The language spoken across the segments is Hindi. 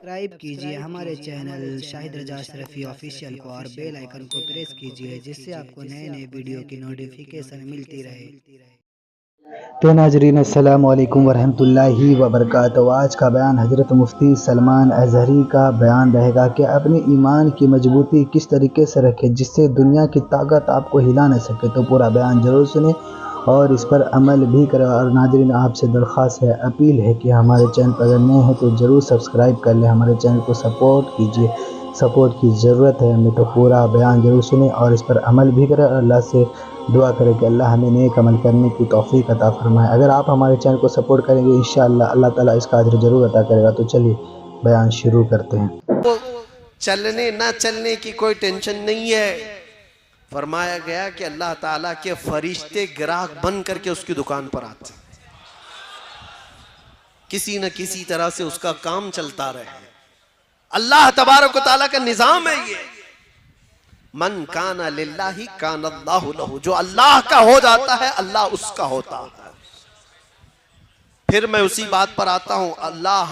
सब्सक्राइब कीजिए हमारे चैनल शाहिद रजा अशरफी ऑफिशियल को और बेल आइकन को प्रेस कीजिए जिससे आपको नए नए वीडियो की नोटिफिकेशन मिलती रहे। तो नाजरीन अस्सलाम वालेकुम वरहमतुल्लाहि वबरकातुहू। आज का बयान हज़रत मुफ्ती सलमान अज़हरी का बयान रहेगा कि अपने ईमान की मजबूती किस तरीके से रखें जिससे दुनिया की ताकत आपको हिला न सके। तो पूरा बयान ज़रूर सुने और इस पर अमल भी करें। और नाजरीन आपसे दरख्वास्त है, अपील है कि हमारे चैनल पर अगर नए हैं तो ज़रूर सब्सक्राइब कर लें, हमारे चैनल को सपोर्ट कीजिए, सपोर्ट की ज़रूरत है हमें। तो पूरा बयान ज़रूर सुने और इस पर अमल भी करें और अल्लाह से दुआ करें कि अल्लाह हमें नेक अमल करने की तौफीक अता फरमाए। अगर आप हमारे चैनल को सपोर्ट करेंगे इंशाअल्लाह अल्लाह ताला इसका अजर ज़रूर अता करेगा। तो चलिए बयान शुरू करते हैं। वो चलने ना चलने की कोई टेंशन नहीं है। फरमाया गया कि अल्लाह ताला के फरिश्ते ग्राहक बन करके उसकी दुकान पर आते, किसी न किसी तरह से उसका काम चलता रहे। अल्लाह तबारक व तआला का निजाम है ये। मन काना लिल्लाहि काना अल्लाहु लहू। जो अल्लाह का हो जाता है अल्लाह उसका होता है। फिर मैं उसी बात पर आता हूं, अल्लाह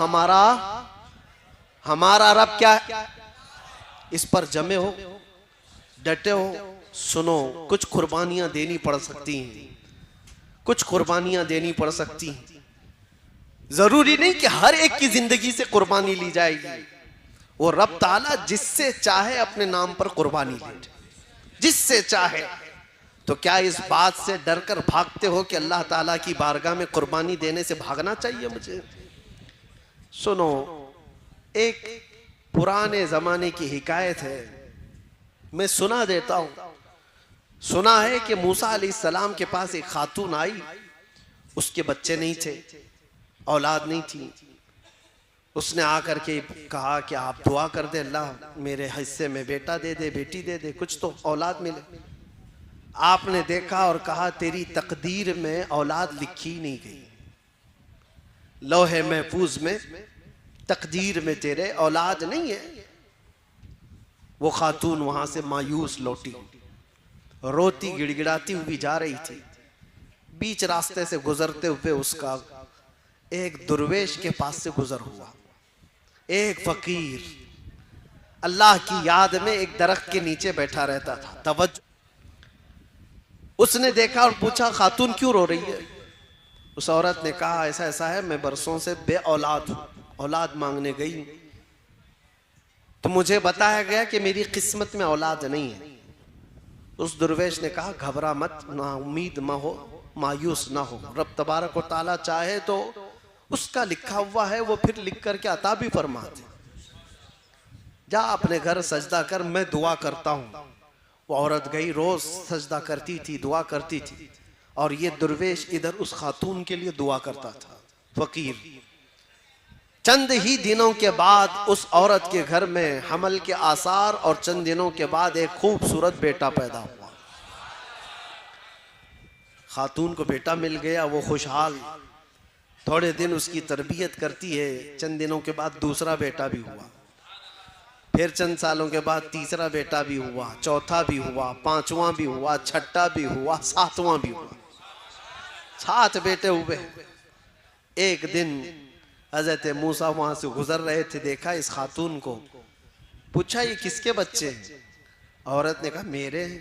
हमारा रब क्या है? इस पर जमे हो, डटे हो, सुनो। कुछ कुर्बानियां देनी पड़ सकती हैं, कुछ कुर्बानियां देनी पड़ सकती हैं। जरूरी नहीं कि हर एक की जिंदगी से कुर्बानी ली जाएगी। वो रब ताला जिससे चाहे अपने नाम पर कुर्बानी ले, जिससे चाहे। तो क्या इस बात से डर कर भागते हो कि अल्लाह ताला की बारगाह में कुर्बानी देने से भागना चाहिए मुझे? सुनो, एक पुराने जमाने की हिकायत है, मैं सुना देता हूं। सुना है कि मूसा अलैहिस्सलाम के पास एक खातून आई, उसके बच्चे नहीं थे, औलाद नहीं थी। उसने आकर के कहा कि आप दुआ कर दे, अल्लाह मेरे हिस्से में बेटा दे दे, बेटी दे दे, कुछ तो औलाद मिले। आपने देखा और कहा तेरी तकदीर में औलाद लिखी नहीं गई, लौहे महफूज में तकदीर में तेरे औलाद नहीं है। वो खातून वहां से मायूस लौटी, रोती गिड़गिड़ाती हुई जा रही थी। बीच रास्ते से गुजरते हुए उसका एक दुर्वेश के पास से गुजर हुआ। एक फकीर अल्लाह की याद में एक दरख्त के नीचे बैठा रहता था। तवज्जो, उसने देखा और पूछा खातून क्यों रो रही है? उस औरत ने कहा ऐसा ऐसा है, मैं बरसों से बे औलाद हूं, औलाद मांगने गई तो मुझे बताया गया कि मेरी किस्मत में औलाद नहीं है। उस दुर्वेश ने कहा घबरा मत, ना उम्मीद ना हो, मायूस ना हो। रब तबारक व तआला चाहे तो उसका लिखा हुआ है, वो फिर लिख करके अता भी फरमाते। जा अपने घर सजदा कर, मैं दुआ करता हूं। वो औरत गई, रोज सजदा करती थी, दुआ करती थी, और ये दुर्वेश इधर उस खातून के लिए दुआ करता था। फकीर चंद ही दिनों के बाद उस औरत के घर में हमल के आसार, और चंद दिनों के बाद एक खूबसूरत बेटा पैदा हुआ। खातून को बेटा मिल गया, वो खुशहाल। थोड़े दिन उसकी तरबियत करती है, चंद दिनों के बाद दूसरा बेटा भी हुआ। फिर चंद सालों के बाद तीसरा बेटा भी हुआ, चौथा भी हुआ, पांचवा भी हुआ, छठा भी हुआ, सातवां भी हुआ। 7 बेटे हुए। एक दिन हजरत मूसा वहां से गुजर रहे थे, देखा इस खातून को, पूछा ये किसके बच्चे हैं? औरत ने कहा मेरे हैं।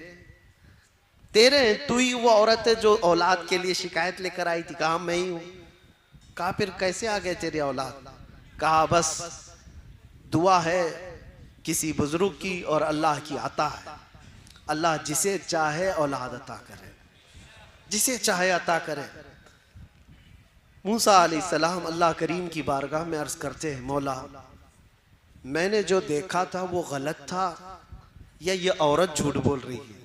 तेरे हैं? तू ही वो औरत है जो औलाद के लिए शिकायत लेकर आई थी। कहा मैं ही हूं। कहा फिर कैसे आ गए तेरी औलाद? कहा बस दुआ है किसी बुजुर्ग की और अल्लाह की अता है। अल्लाह जिसे चाहे औलाद अता करे, जिसे चाहे अता करे। मूसा अलैहिस्सलाम अल्लाह करीम की बारगाह में अर्ज करते हैं, मौला मैंने जो देखा था वो गलत था या ये औरत झूठ बोल रही है?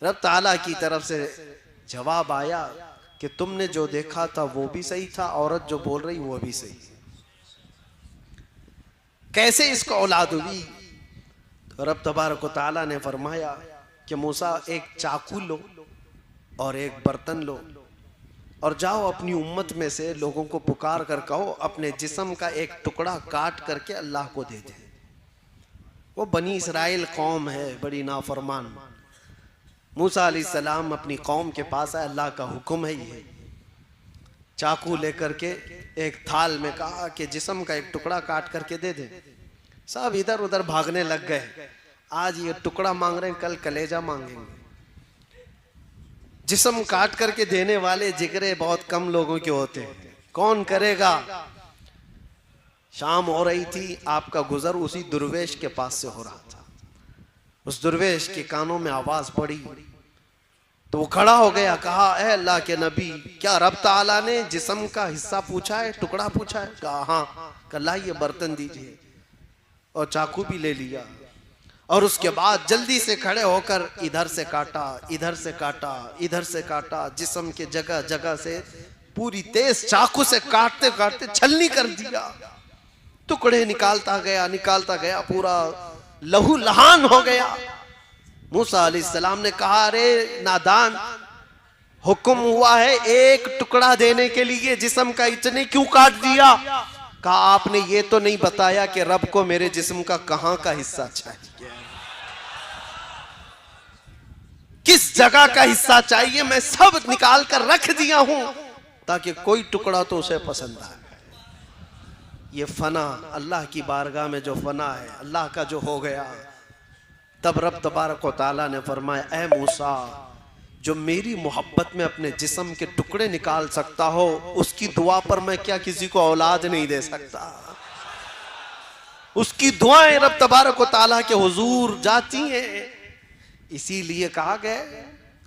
रब ताला की तरफ से जवाब आया कि तुमने जो देखा था वो भी सही था, औरत जो बोल रही वो भी सही है। कैसे इसको औलाद हुई? तो रब तबारक व तआला ने फरमाया कि मूसा एक चाकू लो और एक बर्तन लो और जाओ अपनी उम्मत में से लोगों को पुकार कर कहो अपने जिस्म का एक टुकड़ा काट करके अल्लाह को दे दे। वो बनी इसराइल कौम है बड़ी नाफरमान। मूसा अलैहिस्सलाम अपनी कौम के पास आए, अल्लाह का हुक्म है ये। चाकू लेकर के एक थाल में कहा कि जिस्म का एक टुकड़ा काट करके दे दे। सब इधर उधर भागने लग गए। आज ये टुकड़ा मांग रहे हैं, कल कलेजा मांगेंगे। जिस्म काट करके देने वाले जिगरे बहुत कम लोगों के होते हैं, कौन करेगा। शाम हो रही थी, आपका गुजर उसी दुर्वेश के पास से हो रहा था। उस दुर्वेश के कानों में आवाज पड़ी तो वो खड़ा हो गया, कहा ऐ अल्लाह के नबी, क्या रब ताला ने जिस्म का हिस्सा पूछा है, टुकड़ा पूछा है? कहा हाँ। कहा ये बर्तन दीजिए, और चाकू भी ले लिया। और उसके बाद जल्दी से खड़े होकर इधर से काटा, इधर से काटा, इधर से काटा, जिस्म के जगह जगह से पूरी तेज चाकू से काटते काटते छलनी कर दिया। टुकड़े निकालता गया, पूरा लहू लहान हो गया। मूसा अलैहिस्सलाम ने कहा, अरे नादान, हुक्म हुआ है एक टुकड़ा देने के लिए, जिस्म का इतने क्यों काट दिया? कहा आपने ये तो नहीं बताया कि रब को मेरे जिस्म का कहां का हिस्सा चाहिए, किस जगह का हिस्सा चाहिए। मैं सब निकाल कर रख दिया हूं ताकि कोई टुकड़ा तो उसे पसंद आए। ये फना, अल्लाह की बारगाह में जो फना है, अल्लाह का जो हो गया, तब रब तबारक व तआला ने फरमाया, ऐ मूसा, जो मेरी मोहब्बत में अपने जिस्म के टुकड़े निकाल सकता हो, उसकी दुआ पर मैं क्या किसी को औलाद नहीं दे सकता? उसकी दुआएं रब तबारक व तआला के हुजूर जाती हैं। इसीलिए कहा गया,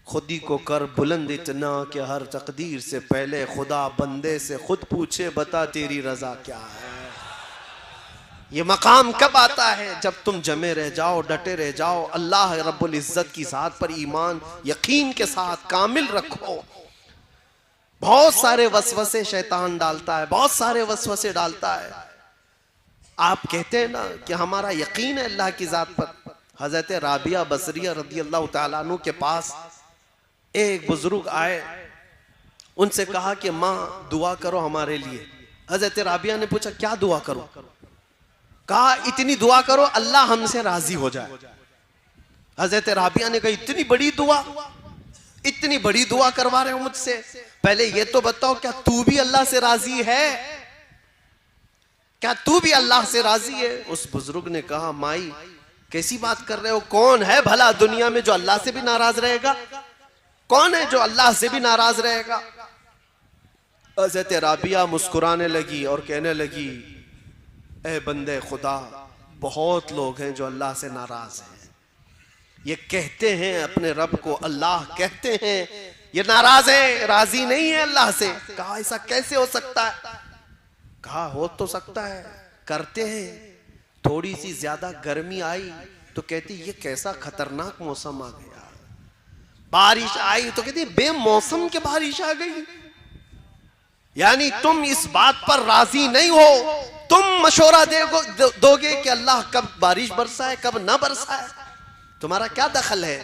खुदी को कर बुलंद इतना कि हर तकदीर से पहले खुदा बंदे से खुद पूछे, बता तेरी रजा क्या है। ये मकाम कब आता है? जब तुम जमे रह जाओ, डटे रह जाओ, अल्लाह रब्बुल इज्जत की ज़ात पर ईमान यकीन के साथ कामिल रखो। बहुत सारे वसवसे शैतान डालता है, बहुत सारे वसवसे डालता है। आप कहते हैं ना कि हमारा यकीन है अल्लाह की ज़ात पर। हजरत राबिया बसरिया रदी अल्लाह तआला अन्हु के पास एक बुजुर्ग आए, उनसे कहा कि माँ दुआ करो हमारे लिए। हजरत राबिया ने पूछा क्या दुआ करो? कहा इतनी दुआ करो अल्लाह हमसे राजी हो जाए। हजरत राबिया ने कहा इतनी बड़ी दुआ, इतनी बड़ी दुआ करवा रहे हो मुझसे, पहले ये तो बताओ क्या तू भी अल्लाह से राजी है? क्या तू भी अल्लाह से राजी है? उस बुजुर्ग ने कहा माई कैसी बात कर रहे हो, कौन है भला दुनिया में जो अल्लाह से भी नाराज रहेगा? कौन है जो अल्लाह से भी नाराज रहेगा? हज़रत राबिया मुस्कुराने लगी और कहने लगी, ए बंदे खुदा, बहुत लोग हैं जो अल्लाह से नाराज हैं। ये कहते हैं अपने रब को अल्लाह कहते हैं, ये नाराज है, राजी नहीं है अल्लाह से। कहा ऐसा कैसे हो सकता है? कहा हो तो सकता है, करते हैं। थोड़ी सी ज्यादा गर्मी आई तो कहती ये कैसा खतरनाक मौसम आ गया। बारिश आई तो कहती बेमौसम के बारिश आ गई। यानी तुम इस बात पर राजी नहीं हो, तुम मशवरा दोगे कि अल्लाह कब बारिश बरसाए कब ना बरसाए, तुम्हारा क्या दखल है?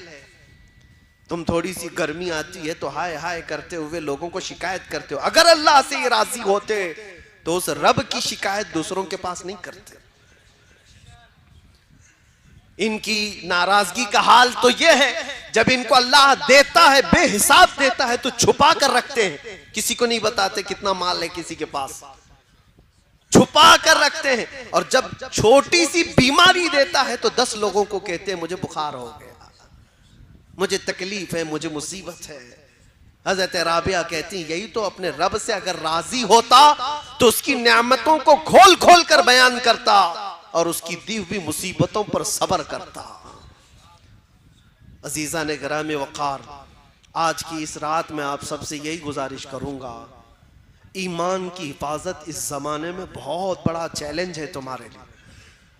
तुम थोड़ी सी गर्मी आती है तो हाय हाय करते हुए लोगों को शिकायत करते हो। अगर अल्लाह से ये राजी होते तो उस रब की शिकायत दूसरों के पास नहीं करते। इनकी नाराजगी का हाल तो यह है, जब इनको अल्लाह देता है बेहिसाब देता है तो छुपा कर रखते हैं, किसी को नहीं बताते कितना माल है किसी के पास, छुपा कर रखते हैं। और जब छोटी सी बीमारी देता है तो 10 लोगों को कहते हैं मुझे बुखार हो गया, मुझे तकलीफ है, मुझे मुसीबत है। हजरत राबिया कहती यही तो अपने रब से अगर राजी होता तो उसकी नेमतों को खोल खोल कर बयान करता और उसकी दी हुई मुसीबतों पर सब्र करता। अजीजा ने गिरामे वक़ार, आज की इस रात में आप सबसे यही गुजारिश करूंगा, ईमान की हिफाजत इस जमाने में बहुत बड़ा चैलेंज है तुम्हारे लिए।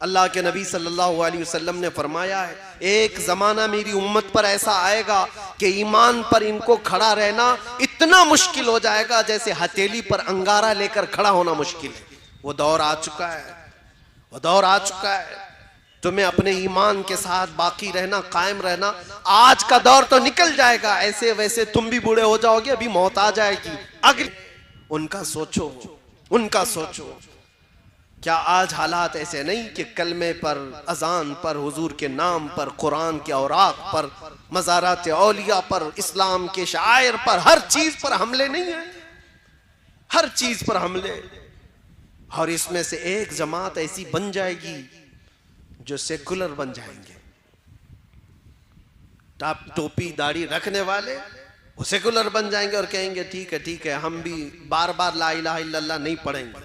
अल्लाह के नबी सल्लल्लाहु अलैहि वसल्लम ने फरमाया है, एक जमाना मेरी उम्मत पर ऐसा आएगा कि ईमान पर इनको खड़ा रहना इतना मुश्किल हो जाएगा जैसे हथेली पर अंगारा लेकर खड़ा होना मुश्किल है। वो दौर आ चुका है, वो दौर आ चुका है। तुम्हें अपने ईमान के साथ बाकी रहना, कायम रहना। आज का दौर तो निकल जाएगा, ऐसे वैसे तुम भी बूढ़े हो जाओगे, अभी मौत आ जाएगी। अगले उनका सोचो, उनका सोचो। क्या आज हालात ऐसे नहीं कि कलमे पर, अजान पर, हुजूर के नाम पर, कुरान के औराक पर, मज़ारात औलिया पर, इस्लाम के शायर पर, हर चीज पर हमले नहीं है? हर चीज पर हमले। और इसमें से एक जमात ऐसी बन जाएगी जो सेकुलर बन जाएंगे। टाप टोपी दाढ़ी रखने वाले वो सेकुलर बन जाएंगे और कहेंगे ठीक है हम भी बार बार ला इलाहा इल्लल्लाह नहीं पढ़ेंगे,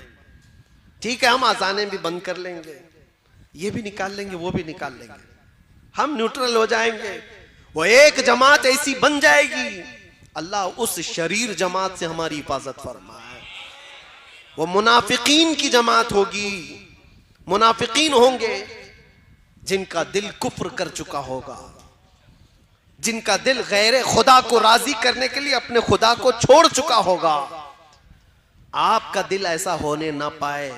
ठीक है हम आजानें भी बंद कर लेंगे, ये भी निकाल लेंगे वो भी निकाल लेंगे, हम न्यूट्रल हो जाएंगे। वो एक जमात ऐसी बन जाएगी, अल्लाह उस शरीर जमात से हमारी हिफाजत फरमाए। वो मुनाफिकीन की जमात होगी। मुनाफिकीन होंगे जिनका दिल कुफ्र कर चुका होगा, जिनका दिल गैर खुदा को राजी करने के लिए अपने खुदा को छोड़ चुका होगा। आपका दिल ऐसा होने ना पाए।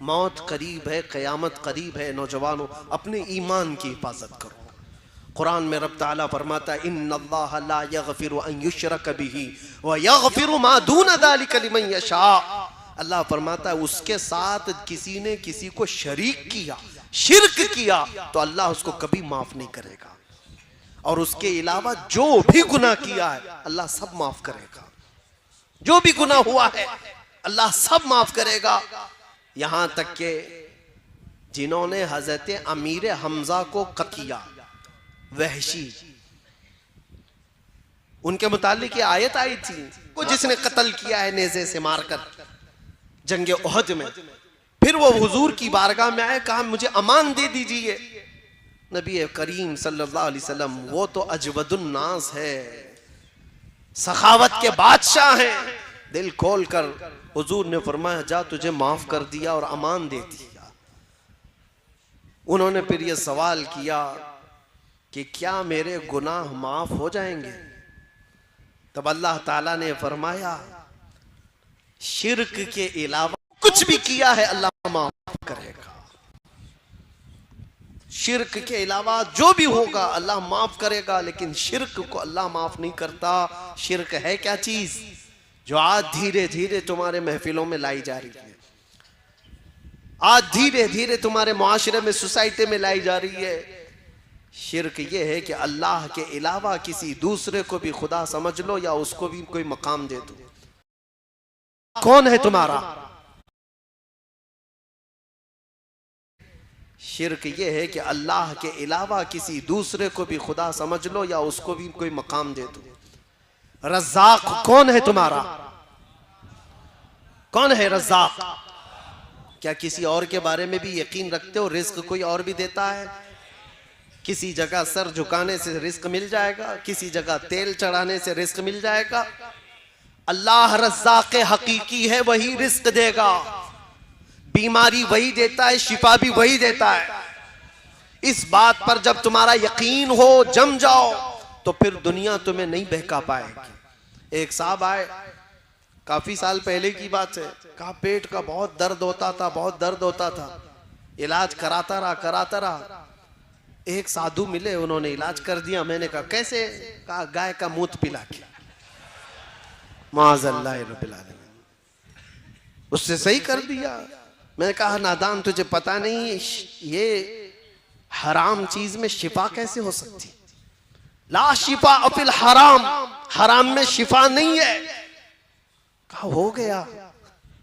मौत करीब है, क़यामत करीब है। नौजवानों, अपने ईमान की हिफाजत करो। कुरान में रब ताला फरमाता है इन्नल्लाह ला यगफिरु अन युशरक बिही व यगफिरु मा दून ज़ालिका लिमन यशा। अल्लाह फरमाता है उसके साथ किसी ने किसी को शरीक किया, शिर्क किया, तो अल्लाह उसको कभी माफ नहीं करेगा। और उसके अलावा जो भी गुनाह किया है अल्लाह सब माफ करेगा। जो भी गुनाह हुआ है अल्लाह सब माफ करेगा। यहां तक के जिन्होंने हजरत अमीर हमजा को किया, वहशी, उनके मुतालिक ये आयत आई थी, वो जिसने कत्ल किया है नेज़े से मारकर जंगे उहद में, फिर वो हुजूर की बारगाह में आए, कहा मुझे अमान दे दीजिए। नबी करीम सल्लल्लाहु अलैहि वसल्लम वो तो अजवदुन नास है, सखावत के बादशाह हैं। दिल खोल कर हुजूर ने फरमाया जा तुझे माफ कर दिया और अमान दे दिया। उन्होंने फिर ये सवाल किया कि क्या मेरे गुनाह माफ हो जाएंगे? तब अल्लाह ताला ने फरमाया शिर्क के अलावा कुछ भी किया है अल्लाह माफ करेगा। शिर्क के अलावा जो भी होगा अल्लाह माफ करेगा, लेकिन शिर्क को अल्लाह माफ नहीं करता। शिर्क है क्या चीज जो आज धीरे धीरे तुम्हारे महफिलों में लाई जा रही है, आज धीरे धीरे तुम्हारे मुआशरे में, सोसाइटी में लाई जा रही है। शिर्क ये है कि अल्लाह के अलावा किसी दूसरे को भी खुदा समझ लो या उसको भी कोई मकाम दे दो। कौन है तुम्हारा? शिर्क ये है कि अल्लाह के अलावा किसी दूसरे को भी खुदा समझ लो या उसको भी कोई मकाम दे दो। रज़्ज़ाक़ कौन है तुम्हारा? कौन है रज़्ज़ाक़? क्या किसी और के बारे में भी यकीन रखते हो? रिस्क कोई और भी देता है। किसी जगह सर झुकाने से रिस्क मिल जाएगा, किसी जगह तेल चढ़ाने से रिस्क मिल जाएगा। अल्लाह रज़्ज़ाक़ हकीकी है, वही रिस्क देगा। बीमारी वही देता है, शिफा भी वही देता है। इस बात पर जब तुम्हारा यकीन हो, जम जाओ, तो फिर दुनिया तुम्हें नहीं बहका पाएगी। एक साहब आए, काफी साल पहले की बात है, कहा पेट का बहुत दर्द होता था, बहुत दर्द होता था। इलाज कराता रहा। एक साधु मिले, उन्होंने इलाज कर दिया। मैंने कहा कैसे? कहा गाय का मूत्र पिला के। माज़अल्लाह रब्बिल आलमीन, उससे सही कर दिया। मैंने कहा नादान, तुझे पता नहीं ये हराम चीज में शिफा कैसे हो सकती? ला शिफा अफिल हराम, हराम में शिफा नहीं है। कहा हो गया।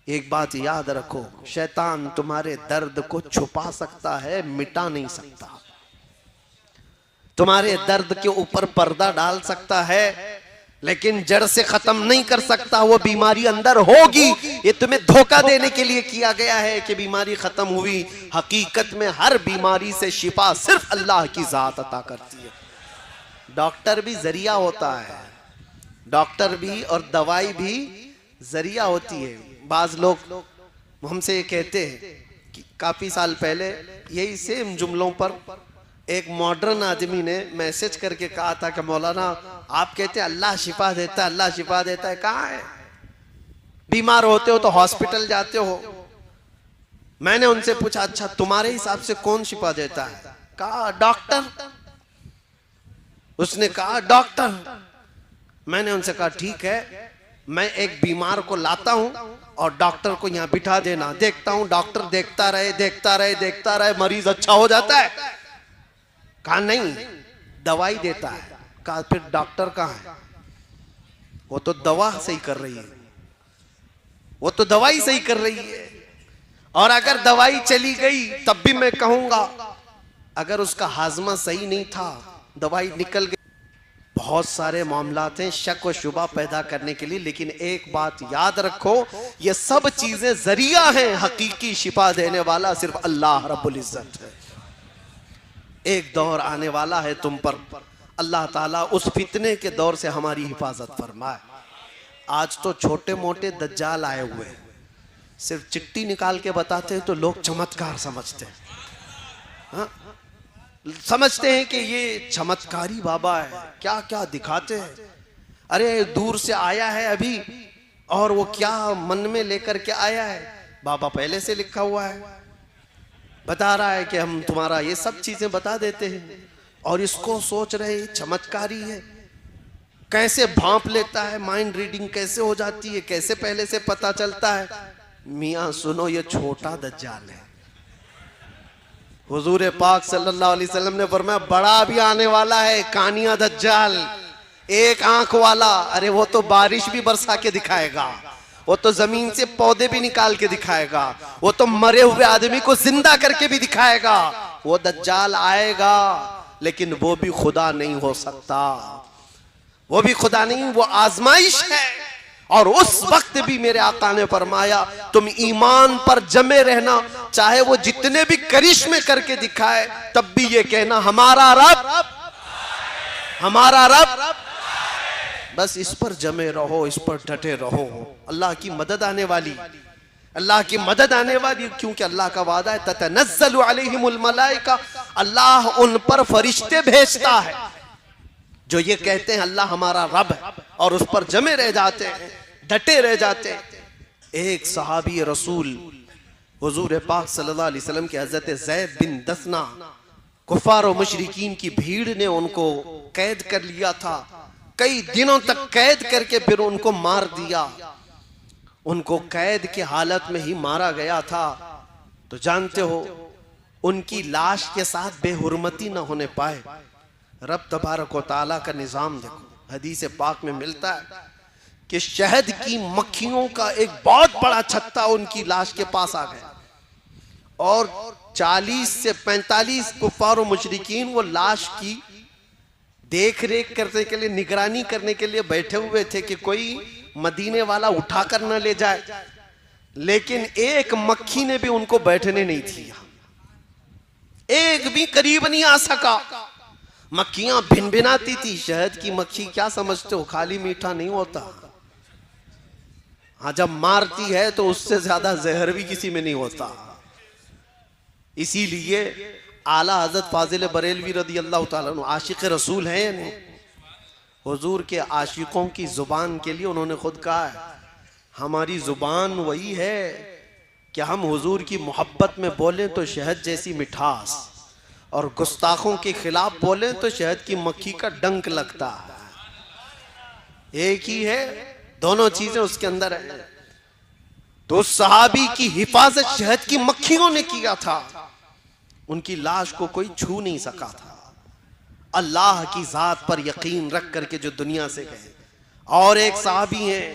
एक बात याद रखो, शैतान तुम्हारे दर्द को छुपा सकता है, मिटा नहीं सकता। तुम्हारे दर्द के ऊपर पर्दा डाल सकता है, लेकिन जड़ से खत्म नहीं कर सकता। वो बीमारी अंदर होगी, ये तुम्हें धोखा देने के लिए किया गया है कि बीमारी खत्म हुई। हकीकत में हर बीमारी से शिफा सिर्फ अल्लाह की जात अता करती है। डॉक्टर भी जरिया होता है, डॉक्टर भी और दवाई भी जरिया होती है। बाज लोग हमसे ये कहते हैं कि काफी साल पहले यही सेम जुमलों पर एक मॉडर्न आदमी ने मैसेज करके कहा था कि मौलाना आप कहते हैं अल्लाह शिफा देता है, अल्लाह शिफा देता है। कहाँ है? बीमार होते हो तो हॉस्पिटल जाते हो। मैंने उनसे पूछा अच्छा तुम्हारे हिसाब से कौन शिफा देता है? कहा डॉक्टर। उसने कहा डॉक्टर। मैंने उनसे कहा ठीक है, मैं एक बीमार को लाता हूं और डॉक्टर को यहाँ बिठा देना, देखता हूं डॉक्टर देखता रहे, मरीज अच्छा हो जाता है। कहा नहीं, दवाई देता है। कहा फिर डॉक्टर कहाँ है? वो तो दवा सही कर रही है। वो तो दवाई सही कर रही है। और अगर दवाई चली गई तब भी मैं कहूंगा अगर उसका हाजमा सही नहीं था, दवाई निकल गई। बहुत सारे मामलात हैं शक व शुबा पैदा करने के लिए, लेकिन एक बात याद रखो, ये सब चीजें जरिया हैं, हकीकी शिफा देने वाला सिर्फ अल्लाह रब्बुल इज्जत है। एक दौर आने वाला है तुम पर, अल्लाह ताला उस फितने के दौर से हमारी हिफाजत फरमाए। आज तो छोटे मोटे दज्जाल आए हुए हैं, सिर्फ चिट्ठी निकाल के बताते हैं तो लोग चमत्कार समझते हैं। हाँ? समझते हैं कि ये चमत्कारी बाबा है, क्या क्या दिखाते हैं। अरे दूर से आया है अभी, और वो क्या मन में लेकर के आया है, बाबा पहले से लिखा हुआ है, बता रहा है कि हम तुम्हारा ये सब चीजें बता देते हैं। और इसको सोच रहे चमत्कारी है, कैसे भांप लेता है, माइंड रीडिंग कैसे हो जाती है, कैसे पहले से पता चलता है। मियां सुनो, ये छोटा दज्जाल है। हुजूर पाक सल्लल्लाहु अलैहि वसल्लम ने फरमाया बड़ा भी आने वाला है, कानिया दज्जाल, एक आंख वाला। अरे वो तो बारिश भी बरसा के दिखाएगा, वो तो जमीन से पौधे भी निकाल के दिखाएगा, वो तो मरे हुए आदमी को जिंदा करके भी दिखाएगा। वो दज्जाल आएगा, लेकिन वो भी खुदा नहीं हो सकता, वो भी खुदा नहीं, वो आजमाइश है। और उस वक्त भी मेरे आका ने फरमाया तुम ईमान पर जमे रहना, चाहे वो जितने भी करिश्मे करके दिखाए, तब भी ये कहना हमारा रब, हमारा रब। बस इस पर जमे रहो, इस पर डटे रहो। अल्लाह की मदद आने वाली, अल्लाह की मदद आने वाली, क्योंकि अल्लाह का वादा है ततनज़्ज़लु अलैहिमुल मलाइका, अल्लाह उन पर फरिश्ते भेजता है जो ये कहते हैं अल्लाह हमारा रब है, और उस पर जमे रह जाते हैं, डटे रह जाते हैं। एक सहाबी रसूल हुजूर पाक सल्लल्लाहु अलैहि वसल्लम के हजरत ज़ैद बिन दसना, कुफार और मुशरिकीन की भीड़ ने उनको कैद कर लिया था, कई दिनों तक कैद करके फिर उनको मार दिया। उनको कैद के हालत में ही मारा गया था। तो जानते हो उनकी लाश के साथ बेहुरमती न होने पाए। रब तबारक व तआला का निजाम देखो, हदीस पाक में मिलता है कि शहद की मक्खियों का एक बहुत बड़ा छत्ता उनकी लाश के पास आ गया, और 40 से 45 कुफार और मुशरिकीन वो लाश की देख रेख करने के लिए, निगरानी करने के लिए बैठे हुए थे कि कोई मदीने वाला उठाकर न ले जाए। लेकिन एक मक्खी ने भी उनको बैठने नहीं दिया, एक भी करीब नहीं आ सका। मक्खियां भिनभिनाती थी। शहद की मक्खी क्या समझते हो, खाली मीठा नहीं होता। हाँ, जब मारती है तो उससे ज्यादा जहर भी किसी में नहीं होता। इसीलिए आला हजरत फाजिल बरेलवी रदी अल्लाह ताला अन्हु आशिक रसूल हैं या नहीं? हुजूर के आशिकों की जुबान के लिए उन्होंने खुद कहा है हमारी जुबान वही है कि हम हुजूर की मोहब्बत में बोलें तो शहद जैसी मिठास, और गुस्ताखों के खिलाफ बोलें तो शहद की मक्खी का डंक लगता है। एक ही है, दोनों चीजें उसके अंदर है। तो सहाबी की हिफाजत शहद की मक्खियों ने किया था, उनकी लाश को कोई छू नहीं सका था। अल्लाह की जात पर यकीन रख करके जो दुनिया से गए। और एक सहाबी हैं,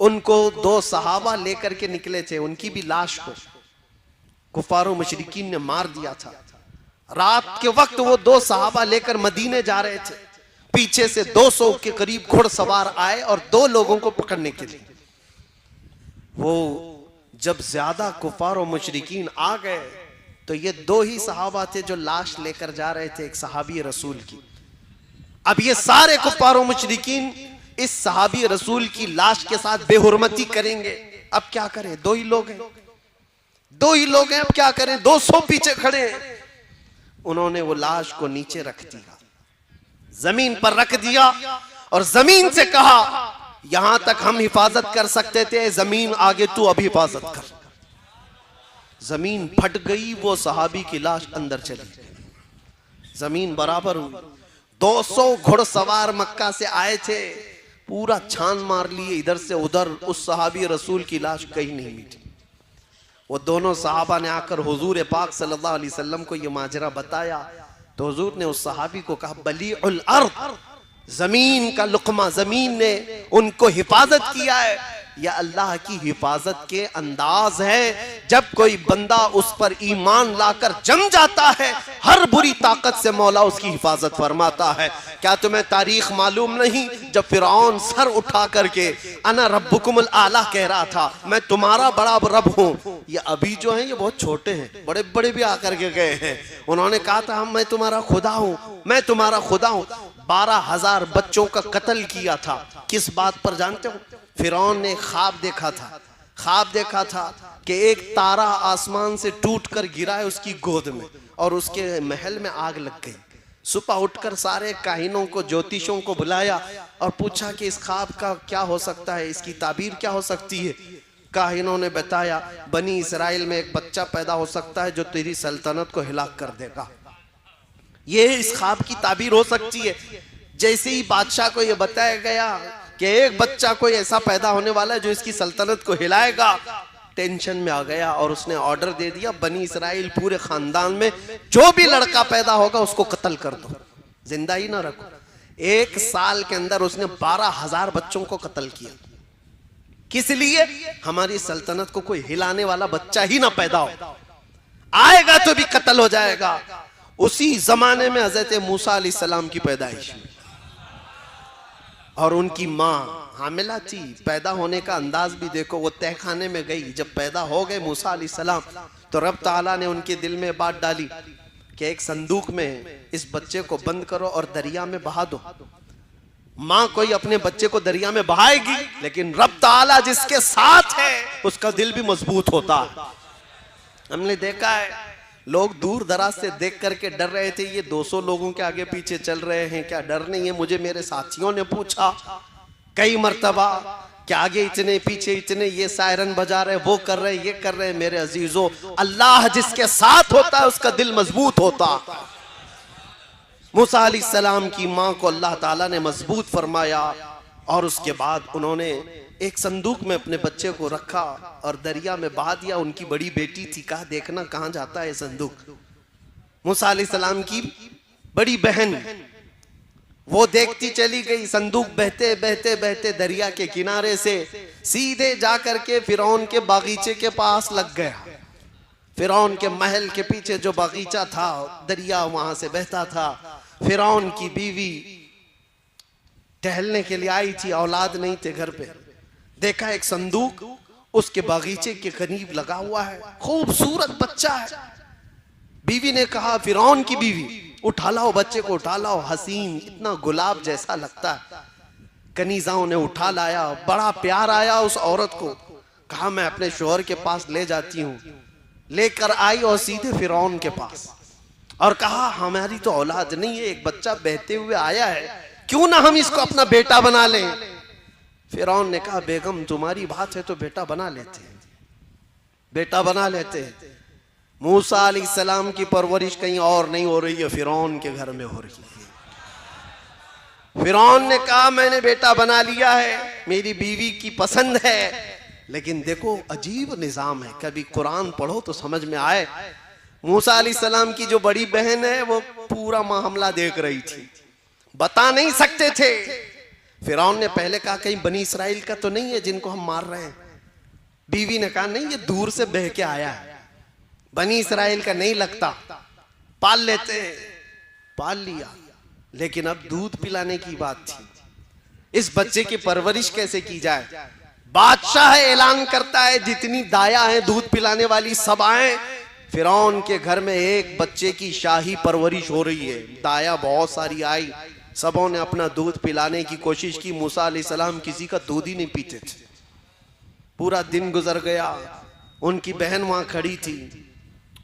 उनको 2 सहाबा लेकर के निकले थे, उनकी भी लाश को कुफारों मुशरिकीन ने मार दिया था। रात के वक्त वो 2 सहाबा लेकर मदीने जा रहे थे, पीछे से 200 के करीब घुड़सवार आए और 2 लोगों को पकड़ने के लिए। वो जब ज्यादा कुफार और मुशरिकीन आ गए तो ये 2 ही सहाबा थे जो लाश लेकर जा रहे थे, एक सहाबी रसूल की। अब ये सारे कुफार और मुशरिकीन इस सहाबी रसूल की लाश के साथ बेहुरमती करेंगे। अब क्या करें, 2 ही लोग हैं, 2 ही लोग हैं, अब क्या करें, 200 पीछे खड़े हैं। उन्होंने वो लाश को नीचे रख दिया, जमीन पर रख दिया, और जमीन से कहा यहां तक हम हिफाजत कर सकते थे, जमीन आगे तू अब हिफाजत कर। जमीन फट गई, वो सहाबी की लाश अंदर चली गई, जमीन बराबर हुई। 200 घुड़सवार मक्का से आए थे, पूरा छान मार लिए इधर से उधर, उस सहाबी रसूल की लाश कहीं नहीं मिली। वो दोनों सहाबा ने आकर हुजूर पाक सल्लल्लाहु अलैहि वसल्लम को ये माजरा बताया, तो हुजूर ने उस सहाबी को कहा बलीउल अर्द, जमीन का लुकमा, जमीन ने उनको हिफाजत किया है, यह अल्लाह की हिफाजत के अंदाज है। जब कोई बंदा उस पर ईमान लाकर जम जाता है, हर बुरी ताकत से मौला उसकी हिफाजत फरमाता है। क्या तुम्हें तारीख मालूम नहीं, जब फिरौन सर उठा करके अना रब्बुकुमुल आला कह रहा था, मैं तुम्हारा बड़ा रब हूँ, ये अभी जो है ये बहुत छोटे हैं, बड़े बड़े भी आकर के गए हैं, उन्होंने कहा था मैं तुम्हारा खुदा हूँ, मैं तुम्हारा खुदा हूँ। 12,000 बच्चों का कत्ल किया था। किस बात पर जानते हो? फिरौन ने ख्वाब देखा था, ख्वाब देखा था कि एक तारा आसमान से टूटकर गिरा है उसकी गोद में और उसके महल में आग लग गई। सुबह उठकर सारे काहिनों को, ज्योतिषों को बुलाया और पूछा कि इस ख्वाब का क्या हो सकता है, इसकी ताबीर क्या हो सकती है। काहिनों ने बताया बनी इसराइल में एक बच्चा पैदा हो सकता है जो तेरी सल्तनत को हिलाक कर देगा। ये इस ख्वाब की ताबीर हो सकती है। जैसे ही बादशाह को यह बताया गया कि एक बच्चा कोई ऐसा पैदा होने वाला है जो इसकी सल्तनत को हिलाएगा, टेंशन में आ गया और उसने ऑर्डर दे दिया बनी इसराइल पूरे खानदान में जो भी लड़का पैदा होगा उसको कत्ल कर दो, जिंदा ही ना रखो। 1 साल के अंदर उसने 12,000 बच्चों को कत्ल किया। किस लिए? हमारी सल्तनत को कोई हिलाने वाला बच्चा ही ना पैदा हो, आएगा तो भी कत्ल हो जाएगा। उसी जमाने में हजरत मूसा अलैहिस्सलाम की पैदाइश और उनकी माँ हामिला थी। पैदा होने का अंदाज भी देखो, वो तहखाने में गई। जब पैदा हो गए मूसा अलैहिस्सलाम तो रब ताला ने उनके दिल में बात डाली कि एक संदूक में इस बच्चे को बंद करो और दरिया में बहा दो। माँ कोई अपने बच्चे को दरिया में बहाएगी, लेकिन रब ताला जिसके साथ है उसका दिल भी मजबूत होता है। हमने देखा है लोग दूर दराज से देख करके डर रहे थे, ये 200 लोगों के आगे पीछे चल रहे हैं, क्या डर नहीं है? मुझे मेरे साथियों ने पूछा कई मर्तबा कि आगे इतने पीछे इतने, ये सायरन बजा रहे, वो कर रहे, ये कर रहे। मेरे अजीजों, अल्लाह जिसके साथ होता है उसका दिल मजबूत होता। मूसा अलैहिस्सलाम की माँ को अल्लाह ताला ने मजबूत फरमाया और उसके बाद उन्होंने एक संदूक में अपने बच्चे को रखा और दरिया में बहा दिया। उनकी बड़ी बेटी थी, कहा देखना कहां जाता है संदूक। मूसा अलैहिस्सलाम की बड़ी बहन वो देखती चली गई। संदूक बहते बहते बहते दरिया के किनारे से सीधे जाकर के फिरौन के बागीचे के पास लग गया। फिरौन के महल के पीछे जो बागीचा था, दरिया वहां से बहता था। फिरौन की बीवी टहलने के लिए आई थी, औलाद नहीं थे घर पे। देखा एक संदूक उसके बागीचे के करीब लगा हुआ है, खूबसूरत बच्चा है। बीवी ने कहा, फिरौन की बीवी, उठा लाओ बच्चे को, उठा लाओ, हसीन इतना गुलाब जैसा लगता है। कनीजाओं ने उठा लाया, बड़ा प्यार आया उस औरत को। कहा मैं अपने शोहर के पास ले जाती हूँ। लेकर आई और सीधे फिरौन के पास और कहा हमारी तो औलाद नहीं है, एक बच्चा बहते हुए आया है, क्यों ना हम इसको अपना बेटा बना लें। फिरौन ने कहा बेगम तुम्हारी बात है तो बेटा बना लेते हैं, बेटा बना लेते हैं। मूसा अलैहिस्सलाम की परवरिश कहीं और नहीं हो रही है, फिरौन के घर में हो रही है। फिरौन ने कहा मैंने बेटा बना लिया है, मेरी बीवी की पसंद है। लेकिन देखो अजीब निजाम है, कभी कुरान पढ़ो तो समझ में आए। मूसा अलैहिस्सलाम की जो बड़ी बहन है वो पूरा मामला देख रही थी, बता नहीं सकते थे। फिरौन ने पहले कहा कहीं बनी इसराइल का तो नहीं है जिनको हम मार रहे हैं। बीवी ने कहा नहीं, ये दूर से बह के आया है, बनी इसराइल का नहीं लगता, पाल लेते हैं। पाल लिया, लेकिन अब दूध पिलाने की बात थी, इस बच्चे की परवरिश कैसे की जाए। बादशाह ऐलान करता है जितनी दाया है दूध पिलाने वाली सब आए। फिरौन के घर में एक बच्चे की शाही परवरिश हो रही है। दाया बहुत सारी आई, सबों ने अपना दूध पिलाने की कोशिश की। मूसा अलैहिस्सलाम किसी का दूध ही नहीं पीते थे। पूरा दिन गुजर गया, उनकी बहन वहां खड़ी थी।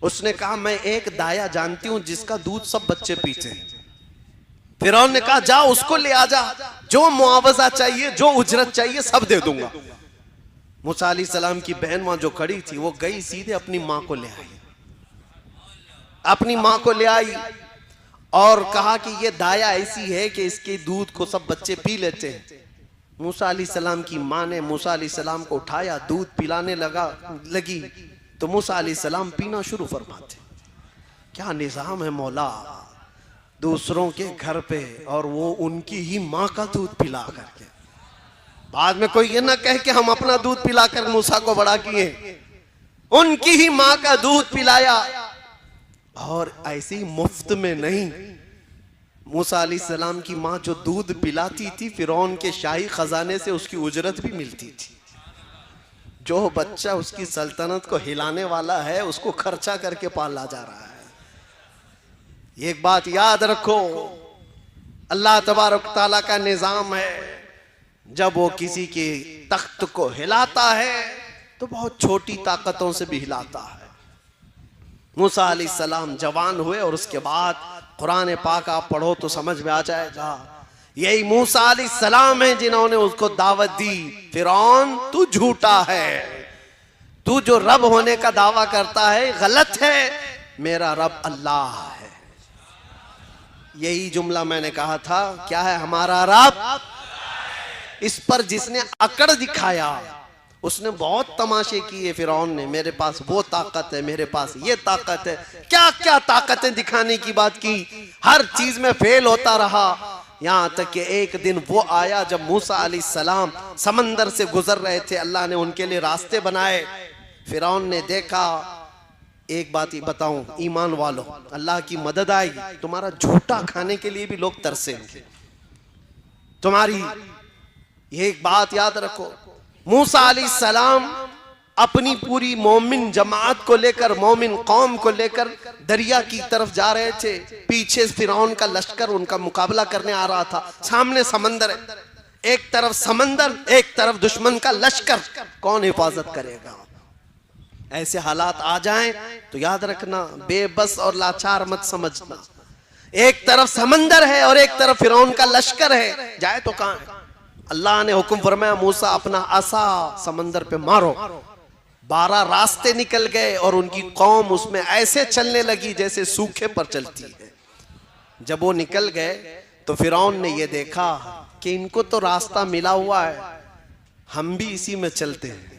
उसने कहा मैं एक दाया जानती हूं जिसका दूध सब बच्चे पीते हैं। फिरौन ने कहा जा उसको ले आ जा, जो मुआवजा चाहिए जो उजरत चाहिए सब दे दूंगा। मूसा अलैहिस्सलाम की बहन वहां जो खड़ी थी वो गई सीधे अपनी मां को ले आई, अपनी मां को ले आई और कहा कि ये दाया ऐसी है कि इसके दूध को सब बच्चे पी लेते हैं। मूसा अलैहिस्सलाम की मां ने मूसा अलैहिस्सलाम को उठाया, दूध पिलाने लगी तो मूसा अलैहिस्सलाम पीना शुरू फरमाते। क्या निजाम है मौला, दूसरों के घर पे और वो उनकी ही मां का दूध पिला करके। बाद में कोई ये ना कहे कि हम अपना दूध पिलाकर मूसा को बड़ा किए, उनकी ही मां का दूध पिलाया, और ऐसे ही मुफ्त में नहीं। मूसा अलैहिस्सलाम की मां जो दूध पिलाती थी, फिरौन के शाही खजाने से उसकी उजरत भी मिलती थी। जो बच्चा उसकी सल्तनत को हिलाने वाला है, उसको खर्चा करके पाला जा रहा है। एक बात याद रखो, अल्लाह तबारक तआला का निजाम है, जब वो किसी के तख्त को हिलाता है तो बहुत छोटी ताकतों से भी हिलाता है। मूसा अलैहिस्सलाम जवान हुए और उसके बाद कुरान पाक आप पढ़ो तो समझ में आ जाएगा, यही मूसा अलैहिस्सलाम है जिन्होंने उसको दावत दी, फिरौन तू झूठा है, तू जो रब होने का दावा करता है गलत है, मेरा रब अल्लाह है। यही जुमला मैंने कहा था, क्या है हमारा रब। इस पर जिसने अकड़ दिखाया उसने बहुत तमाशे किए। फिरौन ने मेरे पास वो ताकत है, मेरे पास ये ताकत है, क्या क्या ताकतें दिखाने की बात की, हर चीज में फेल होता रहा। यहाँ तक कि एक दिन वो आया जब मूसा अलैहिस्सलाम समंदर से गुजर रहे थे, अल्लाह ने उनके लिए रास्ते बनाए। फिरौन ने देखा, एक बात ही बताऊं ईमान वालों, अल्लाह की मदद आई, तुम्हारा झूठा खाने के लिए भी लोग तरसेंगे। तुम्हारी ये एक बात याद रखो, मूसा अलैहिस्सलाम अपनी पूरी मोमिन जमात को लेकर, मोमिन कौम को लेकर दरिया की तरफ जा रहे थे। पीछे फिरौन का लश्कर उनका मुकाबला करने आ रहा था। सामने समंदर है, एक तरफ समंदर, एक तरफ दुश्मन का लश्कर, कौन हिफाजत करेगा। ऐसे हालात आ जाएं तो याद रखना, बेबस और लाचार मत समझना। एक तरफ समंदर है और एक तरफ फिरौन का लश्कर है, जाए तो कहां है। अल्लाह ने हुक्म फरमाया, मूसा अपना असा समंदर पे मारो। 12 रास्ते निकल गए और उनकी कौम उसमें ऐसे चलने लगी जैसे सूखे पर चलती है। जब वो निकल गए तो फिरौन ने ये देखा कि इनको तो रास्ता मिला हुआ है, हम भी इसी में चलते हैं।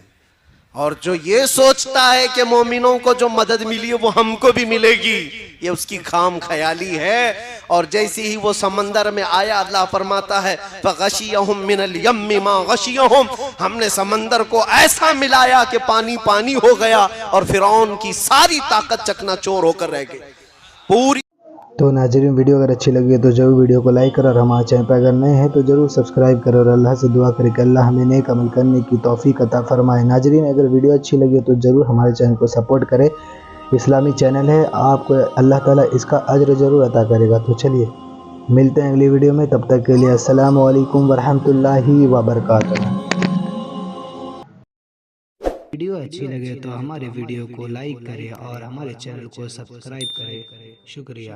और जो ये सोचता है कि मोमिनों को जो मदद मिली है वो हमको भी मिलेगी, ये उसकी खाम ख्याली है। और जैसे ही वो समंदर में आया, अल्लाह फरमाता है फगशियहुम मिनल यम्मि मा गशियहुम, हमने समंदर को ऐसा मिलाया कि पानी पानी हो गया और फिरौन की सारी ताकत चकनाचूर होकर रह गई पूरी। तो नाज़रीन, वीडियो अगर अच्छी लगी है तो जरूर वीडियो को लाइक करो और हमारे चैनल पर अगर नए हैं तो जरूर सब्सक्राइब करो और अल्लाह से दुआ करें कि अल्लाह हमें नेक अमल करने की तौफीक अता फरमाए। नाज़रीन, अगर वीडियो अच्छी लगी है तो ज़रूर हमारे चैनल को सपोर्ट करें। इस्लामी चैनल है, आपको अल्लाह ताला इसका अज्र ज़रूर अता करेगा। तो चलिए मिलते हैं अगली वीडियो में, तब तक के लिए अस्सलामु अलैकुम वरहमतुल्लाहि वबरकातुहू। वीडियो अच्छी लगे तो हमारे वीडियो को लाइक करें और हमारे चैनल को सब्सक्राइब करें। शुक्रिया।